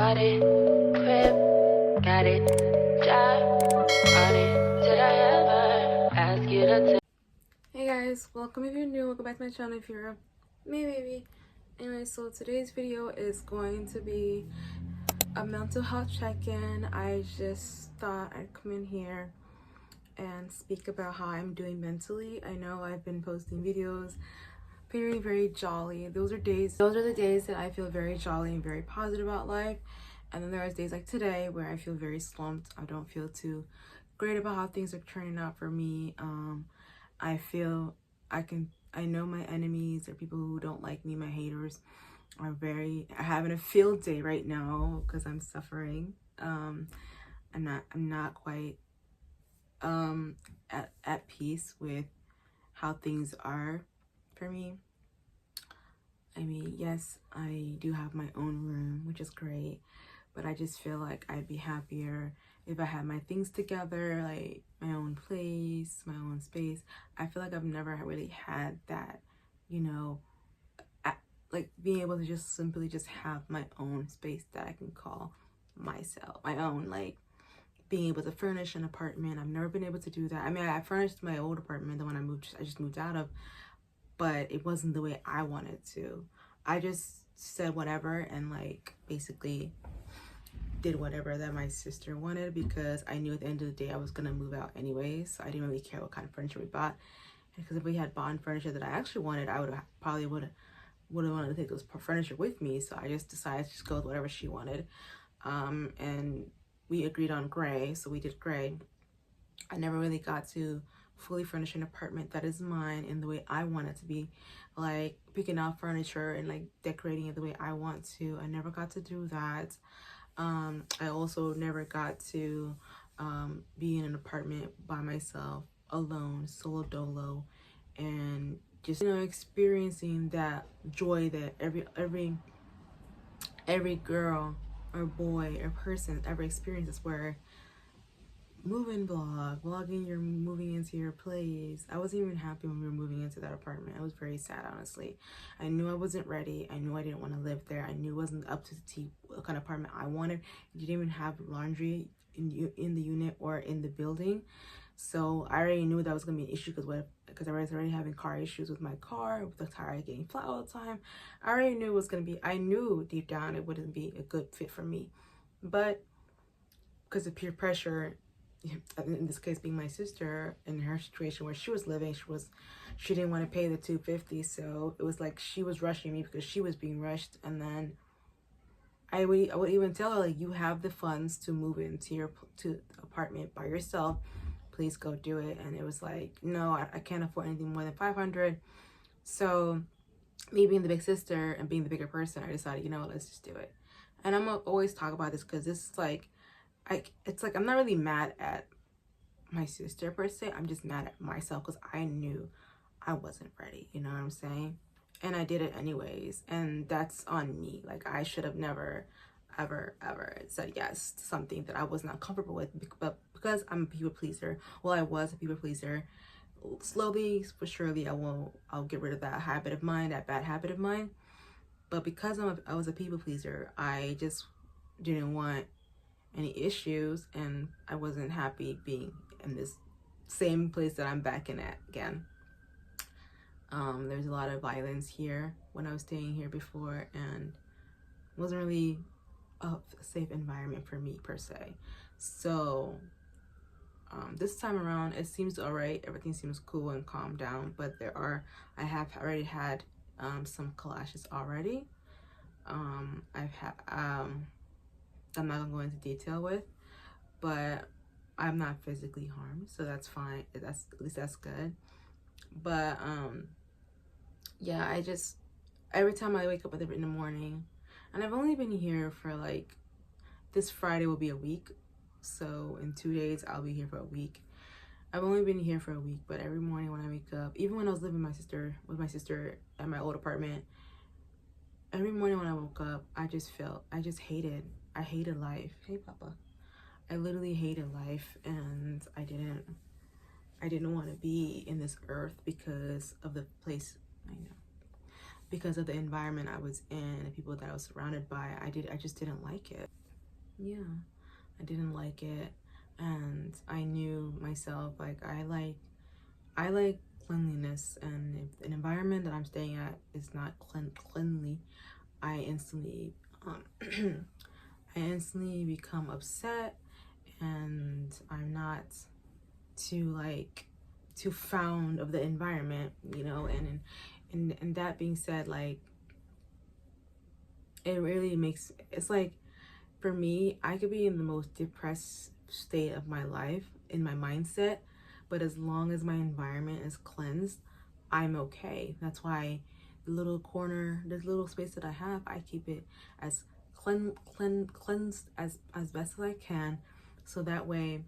bought it, crib, got it, job, bought it. Did I ever ask you to take? Hey guys, welcome if you're new, welcome back to my channel if you're me baby. Anyway, so today's video is going to be a mental health check-in. I just thought I'd come in here and speak about how I'm doing mentally. I know I've been posting videos very jolly. Those are the days that I feel very jolly and very positive about life, and then there's days like today where I feel very slumped. I don't feel too great about how things are turning out for me. I feel I know my enemies or people who don't like me, my haters are having a field day right now because I'm suffering. I'm not quite at peace with how things are for me. I mean, yes, I do have my own room, which is great, but I just feel like I'd be happier if I had my things together, like my own place, my own space. I feel like I've never really had that, you know, like being able to just simply just have my own space that I can call myself, my own, like being able to furnish an apartment. I've never been able to do that. I mean, I furnished my old apartment, the one I just moved out of, but it wasn't the way I wanted to. I just said whatever and like basically did whatever that my sister wanted because I knew at the end of the day I was gonna move out anyways. So I didn't really care what kind of furniture we bought, because if we had bought furniture that I actually wanted, I would have wanted to take those furniture with me. So I just decided to just go with whatever she wanted, and we agreed on gray, so we did gray. I never really got to fully furnish an apartment that is mine in the way I want it to be, like picking out furniture and like decorating it the way I want to. I never got to do that. I also never got to be in an apartment by myself, alone, solo dolo, and just, you know, experiencing that joy that every girl or boy or person ever experiences, where vlogging you're moving into your place. I wasn't even happy when we were moving into that apartment. I was very sad, honestly. I knew I wasn't ready. I knew I didn't want to live there. I knew it wasn't up to the T what kind of apartment I wanted. It didn't even have laundry in the unit or in the building. So I already knew that was gonna be an issue because I was already having car issues with my car, with the tire getting flat all the time. I already knew it was gonna be, I knew deep down it wouldn't be a good fit for me. But because of peer pressure, in this case being my sister, in her situation where she was living, she didn't want to pay the $250, so it was like she was rushing me because she was being rushed. And then I would even tell her, like, you have the funds to move into your apartment by yourself, please go do it. And it was like, no, I can't afford anything more than $500. So me being the big sister and being the bigger person, I decided, you know what, let's just do it. And I'm gonna always talk about this because this is like, it's like I'm not really mad at my sister per se. I'm just mad at myself because I knew I wasn't ready, you know what I'm saying? And I did it anyways, and that's on me. Like, I should have never ever said yes to something that I was not comfortable with, but because I'm a people pleaser, well, I was a people pleaser, slowly but surely I'll get rid of that habit of mine, that bad habit of mine. But because I was a people pleaser, I just didn't want any issues, and I wasn't happy being in this same place that I'm back in at again. There's a lot of violence here when I was staying here before, and it wasn't really a safe environment for me per se. So this time around it seems all right. Everything seems cool and calmed down, but I have already had some clashes already. I'm not gonna go into detail with, but I'm not physically harmed, so that's fine. At least that's good. But yeah, I just, every time I wake up in the morning, and I've only been here for like, this Friday will be a week, so in 2 days I'll be here for a week. I've only been here for a week, but every morning when I wake up, even when I was living with my sister at my old apartment, every morning when I woke up, I hated life. Hey, Papa. I literally hated life, and I didn't want to be in this earth because of the place. I know. because of the environment I was in, the people that I was surrounded by. I just didn't like it. Yeah, I didn't like it. And I knew myself, like I like cleanliness, and if an environment that I'm staying at is not cleanly, I instantly I instantly become upset, and I'm not too fond of the environment, you know. And that being said, like, it really makes, it's like, for me, I could be in the most depressed state of my life in my mindset, but as long as my environment is cleansed, I'm okay. That's why the little corner, this little space that I have, I keep it as cleansed as best as I can, so that way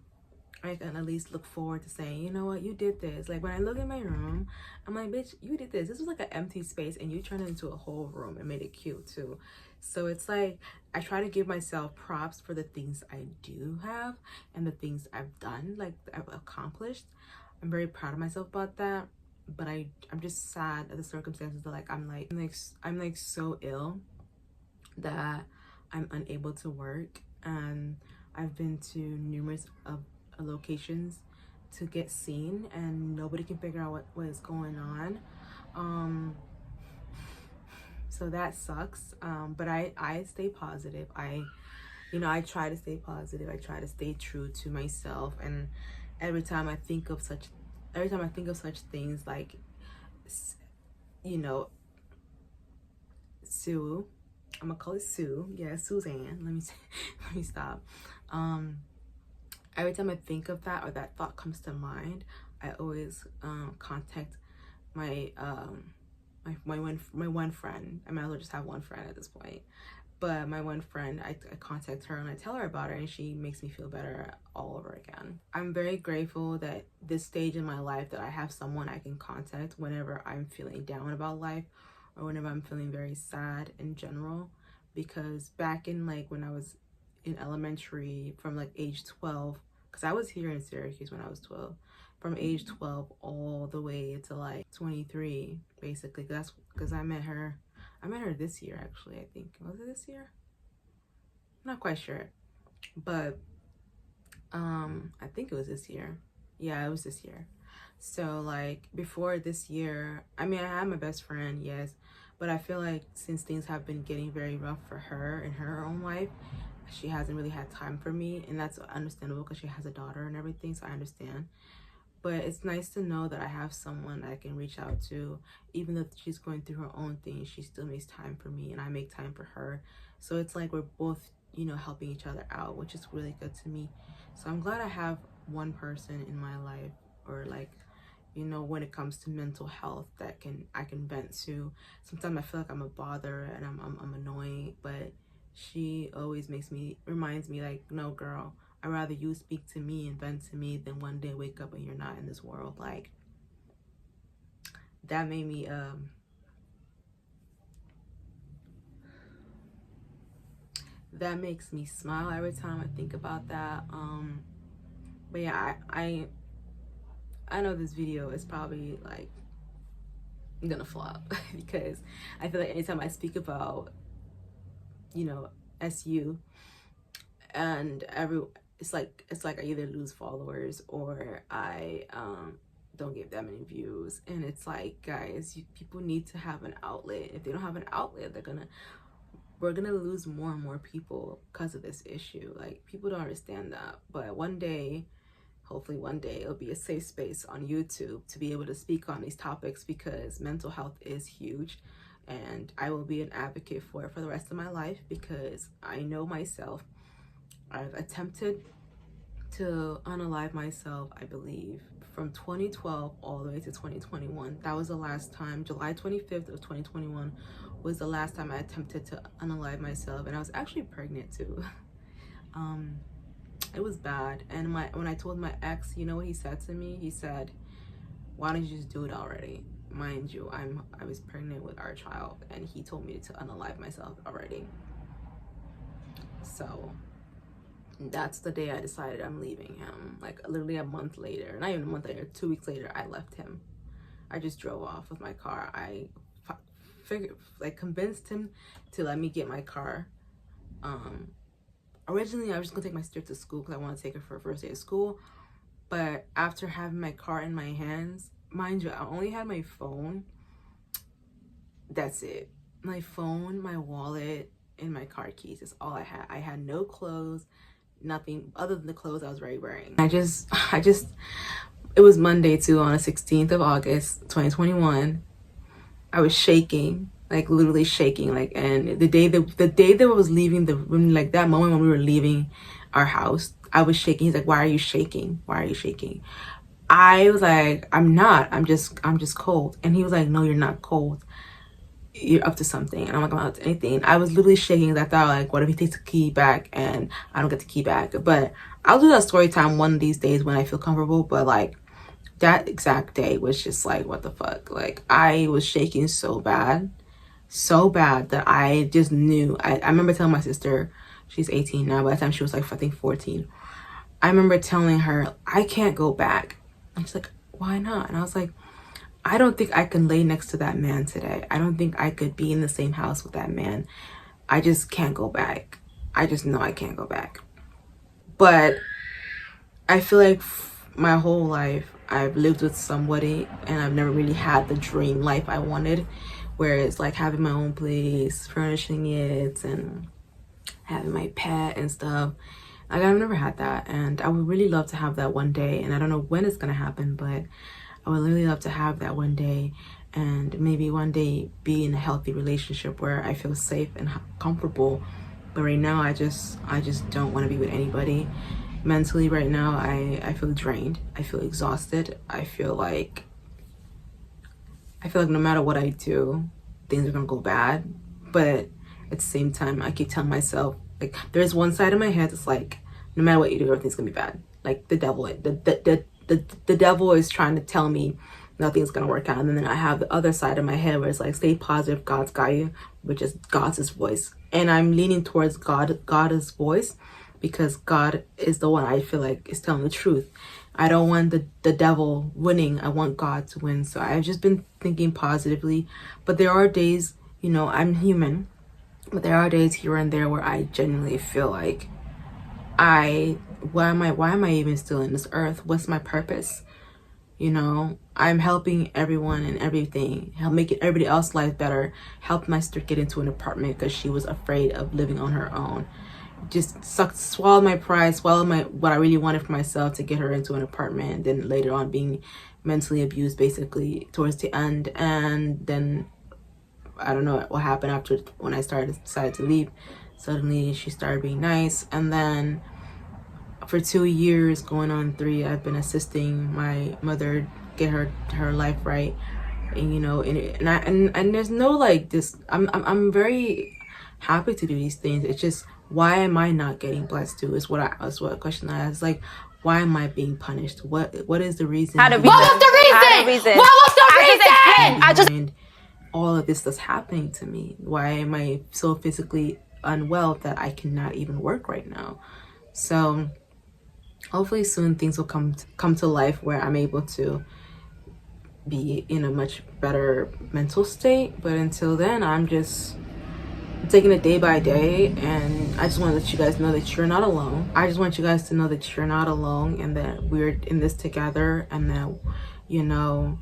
I can at least look forward to saying, you know what, you did this. Like, when I look in my room, I'm like, bitch, you did this. This was like an empty space, and you turned it into a whole room and made it cute too. So it's like, I try to give myself props for the things I do have and the things I've done, like I've accomplished. I'm very proud of myself about that. But I'm just sad at the circumstances that, like, I'm like so ill that I'm unable to work, and I've been to numerous locations to get seen, and nobody can figure out what is going on. So that sucks. But I stay positive. I try to stay positive. I try to stay true to myself. And every time I think of such things, like, you know, Sue, I'm gonna call it Sue. Yeah, Suzanne. Let me stop. Every time I think of that, or that thought comes to mind, I always contact my my one friend. I might as well just have one friend at this point. But my one friend, I contact her and I tell her about it, and she makes me feel better all over again. I'm very grateful that this stage in my life, that I have someone I can contact whenever I'm feeling down about life, or whenever I'm feeling very sad in general. Because back in, like, when I was in elementary, from like age 12, because I was here in Syracuse when I was 12, from age 12 all the way to like 23, basically. That's because I met her this year, actually. I think, was it this year? I'm not quite sure, but I think it was this year. Yeah, it was this year. So, like, before this year, I mean, I had my best friend, yes, but I feel like since things have been getting very rough for her in her own life, she hasn't really had time for me, and that's understandable because she has a daughter and everything, so I understand. But it's nice to know that I have someone that I can reach out to. Even though she's going through her own thing, she still makes time for me, and I make time for her. So it's like we're both, you know, helping each other out, which is really good to me. So I'm glad I have one person in my life, or like, you know, when it comes to mental health, that I can vent to. Sometimes I feel like I'm a bother and I'm annoying, but she always reminds me, like, no, girl, I'd rather you speak to me and vent to me than one day wake up and you're not in this world. Like, that made me that makes me smile every time I think about that. But yeah, I know this video is probably like gonna flop because I feel like anytime I speak about, you know, SU, and it's like I either lose followers or I don't get that many views. And it's like, guys, people need to have an outlet. If they don't have an outlet, we're gonna lose more and more people because of this issue. Like, people don't understand that. But one day, hopefully one day, it'll be a safe space on YouTube to be able to speak on these topics, because mental health is huge, and I will be an advocate for it for the rest of my life, because I know myself. I've attempted to unalive myself, I believe, from 2012 all the way to 2021. That was the last time. July 25th of 2021 was the last time I attempted to unalive myself, and I was actually pregnant too. It was bad. And when I told my ex, you know what he said to me? He said, why don't you just do it already? Mind you, I was pregnant with our child, and he told me to unalive myself already. So that's the day I decided I'm leaving him. Like, literally a month later, not even a month later, 2 weeks later, I left him. I just drove off with my car. I convinced him to let me get my car. Originally I was just gonna take my sister to school because I want to take her for her first day of school. But after having my car in my hands, mind you, I only had my phone. That's it. My phone, my wallet, and my car keys. That's all I had. I had no clothes, nothing other than the clothes I was already wearing. It was Monday too, on the 16th of August, 2021. I was shaking, like literally shaking. Like, and the day that I was leaving the room, like that moment when we were leaving our house, I was shaking. He's like, "Why are you shaking? Why are you shaking?" I was like, "I'm not. I'm just cold." And he was like, "No, you're not cold. You're up to something." And I'm like, "I'm not up to anything." I was literally shaking. I thought, like, what if he takes the key back and I don't get the key back? But I'll do that story time one of these days when I feel comfortable. But like that exact day was just like, what the fuck? Like, I was shaking so bad that I just knew. I remember telling my sister, she's 18 now, by the time she was like, I think 14. I remember telling her, I can't go back. And she's like, why not? And I was like, I don't think I can lay next to that man today. I don't think I could be in the same house with that man. I just can't go back. I just know I can't go back. But I feel like my whole life I've lived with somebody and I've never really had the dream life I wanted, where it's like having my own place, furnishing it, and having my pet and stuff. Like, I've never had that, and I would really love to have that one day. And I don't know when it's gonna happen, but I would really love to have that one day, and maybe one day be in a healthy relationship where I feel safe and comfortable. But right now, I just don't want to be with anybody. Mentally right now, I feel drained. I feel exhausted. I feel like no matter what I do, things are gonna go bad. But at the same time, I keep telling myself, like, there's one side of my head that's like, no matter what you do, everything's gonna be bad. Like the devil is trying to tell me nothing's gonna work out. And then I have the other side of my head where it's like, stay positive, God's got you, which is God's voice. And I'm leaning towards God's voice, because God is the one I feel like is telling the truth. I don't want the devil winning. I want God to win. So I've just been thinking positively. But there are days, you know, I'm human, but there are days here and there where I genuinely feel like, why am I even still in this earth? What's my purpose? You know, I'm helping everyone and everything, making everybody else's life better, helped my sister get into an apartment because she was afraid of living on her own. Just swallowed my pride, swallowed what I really wanted for myself to get her into an apartment, and then later on being mentally abused basically towards the end. And then I don't know what happened after, when I decided to leave. Suddenly she started being nice, and then for 2 years, going on 3, I've been assisting my mother get her life right. And you know, and there's no like this. I'm very happy to do these things. It's just, why am I not getting blessed too? Is what a question I ask. Like, why am I being punished? What is the reason? What was the reason? What was the reason? And all of this that's happening to me. Why am I so physically unwell that I cannot even work right now? So hopefully soon things will come to life where I'm able to be in a much better mental state. But until then, I'm just taking it day by day, and I just want to let you guys know that you're not alone. I just want you guys to know that you're not alone, and that we're in this together, and that, you know,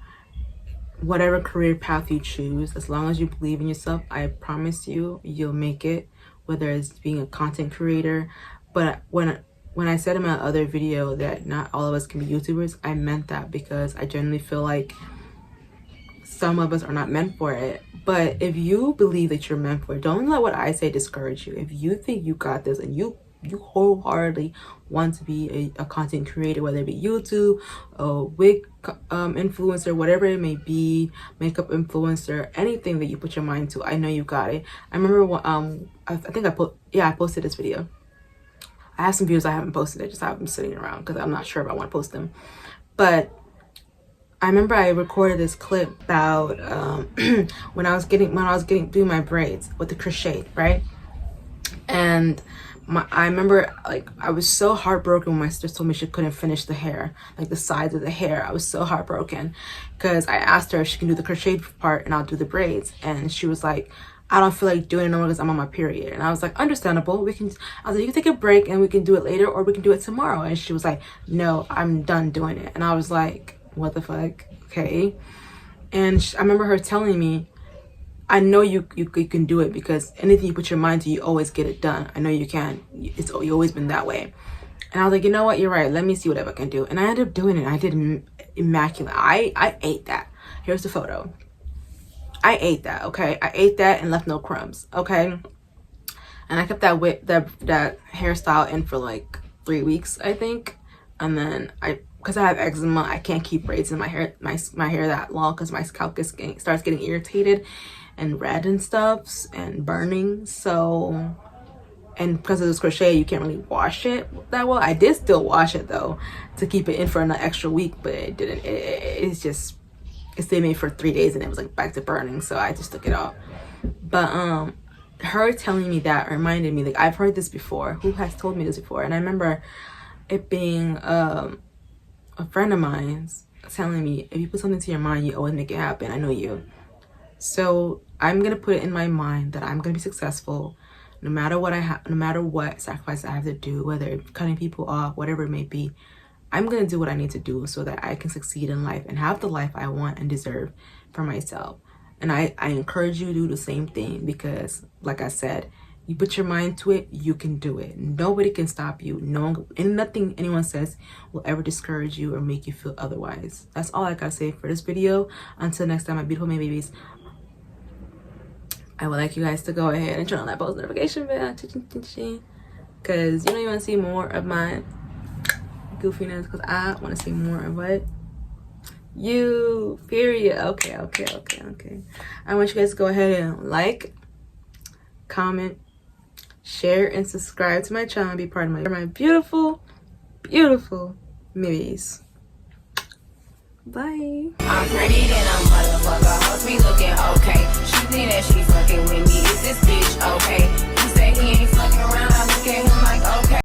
whatever career path you choose, as long as you believe in yourself, I promise you, you'll make it, whether it's being a content creator. But when I said in my other video that not all of us can be YouTubers, I meant that, because I genuinely feel like some of us are not meant for it. But if you believe that you're meant for it, don't let what I say discourage you. If you think you got this, and you wholeheartedly want to be a content creator, whether it be YouTube, a wig influencer, whatever it may be, makeup influencer, anything that you put your mind to, I know you got it. I remember I think I posted this video. I have some videos I haven't posted. I just have them sitting around because I'm not sure if I want to post them. But I remember I recorded this clip about when I was doing my braids with the crochet, right? And I remember, like, I was so heartbroken when my sister told me she couldn't finish the hair, like the sides of the hair. I was so heartbroken because I asked her if she can do the crochet part and I'll do the braids, and she was like, I don't feel like doing it no more because I'm on my period. And I was like, understandable. I was like, you can take a break and we can do it later, or we can do it tomorrow. And she was like, no, I'm done doing it. And I was like, what the fuck? Okay. And I remember her telling me, I know you can do it, because anything you put your mind to, you always get it done. I know you can. You've always been that way. And I was like, you know what? You're right. Let me see whatever I can do. And I ended up doing it. I did immaculate. I ate that. Here's the photo. I ate that, okay? I ate that and left no crumbs, okay? And I kept that hairstyle in for like 3 weeks, I think. And then because I have eczema, I can't keep braids in my hair that long, because my scalp starts getting irritated and red and stuff and burning. So, and because of this crochet, you can't really wash it that well. I did still wash it though to keep it in for an extra week, but it didn't. It's just, it stayed made for 3 days and it was like back to burning, so I just took it off. But her telling me that reminded me, like, I've heard this before. Who has told me this before? And I remember it being a friend of mine's telling me, if you put something to your mind, you always make it happen. I know you. So I'm gonna put it in my mind that I'm gonna be successful no matter what no matter what sacrifice I have to do, whether it's cutting people off, whatever it may be. I'm going to do what I need to do so that I can succeed in life and have the life I want and deserve for myself. And I encourage you to do the same thing, because like I said, you put your mind to it, you can do it. Nobody can stop you. And nothing anyone says will ever discourage you or make you feel otherwise. That's all I gotta say for this video. Until next time, my beautiful May babies, I would like you guys to go ahead and turn on that post notification bell, because you know you want to see more of my goofiness, because I want to see more of what you, period. Okay. I want you guys to go ahead and like, comment, share, and subscribe to my channel and be part of my beautiful babies. Bye. I'm pretty, then I'm motherfucker. Hoes be looking okay. She think that she fucking